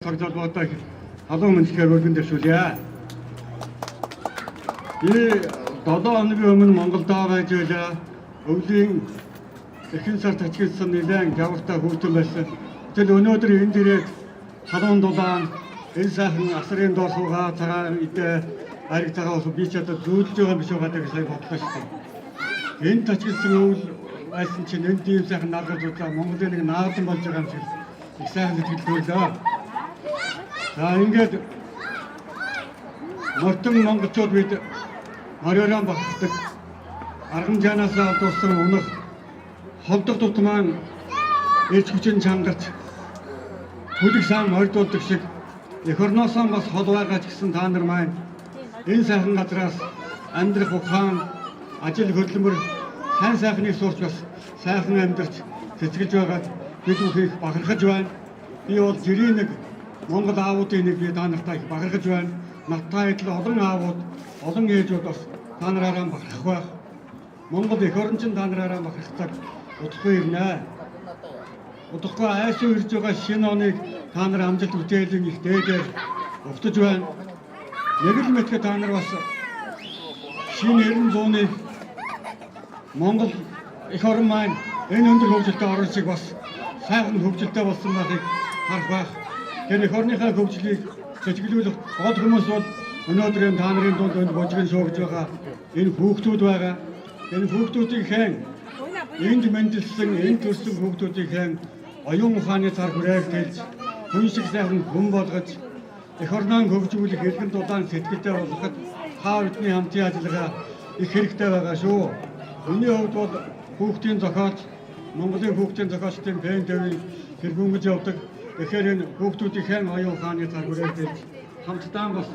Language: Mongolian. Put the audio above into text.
Тогтолцоотой халуун мэдлэгээр өргөн дэвшүүлье. Би 7 хоногийн өмнө Монголд байж байлаа. Өвлийн эхний сард ачигдсан нэлээд явартай хүүтэн байсан. Тэгэл өнөөдөр энд ирээд халуун дулаан энэ сайхан асрын доор суугаа цагаан идэ ариг цагаан ус би ч одоо зөөдлөж байгаа биш байгаа гэж сайн бодлоо шүү дээ. Энд ачигдсан өвл байсан чинь энд ийм сайхан наадад үзлаа Монголын нэг наадан болж байгаа юм шиг их сайхан сэтгэл хөдлөө. За ингээд мөртөн монголчууд бид оройрон багтдаг арган жанаас алдуулсан өнөх холдох тутмаа ээж хүчин чангарч төлөг сан мордуулдаг шиг эх орноосоо бас хол байгаа ч гэсэн та нар маань энэ сайхан газраас амьдрах ухаан ажил хөдөлмөр сайн сайхныг сурч бас сайхан амьдарч цэцгэлж байгаад бид бүхийг бахархаж байна. Би бол жирийн нэг Монгол аавуудын нэг би та нартай их бахархаж байна. Надтай адил олон аавууд, олон ээжүүд бас та нараараа бахархах байх. Монгол эх орон чинь та нараараа бахархдаг удахгүй ирнэ. Удахгүй айсуу ирж байгаа шинэ оныг та нар амжилт бүтээлийн их дээдээр угтаж байна. Нэг л мэтгэж та нар бас шинэ 90 Монгол эх орон маань энэ өндөр хөгжилтэй орон шиг бас сайхан хөгжилтэй болсон байхыг харах байх. Тэр эх орныхаа хөгжлийг цэцгэлүүлэх гол хүмүүс бол өнөөдөр энэ та нарын дунд энэ божигын шуугж байгаа энэ хүүхдүүд байгаа. Энэ хүүхдүүдийн хэн энд мэндэлсэн энэ төрсөн хүүхдүүдийн хэн оюун ухааны цар хүрээг тэлж хүн шиг сайхан хүн болгож эх орноо хөгжүүлэх эрхэм дулаан сэтгэлтэй болгоход та бидний хамтын ажиллагаа их хэрэгтэй байгаа шүү. Миний хувьд бол хүүхдийн зохиолч Монголын хүүхдийн зохиолчдын ПН ТV тэргүүнгэж явдаг. Тэгэхээр энэ хүүхдүүдийн хэн оюун ухааны цар хүрээг тэлж хамтдаа бас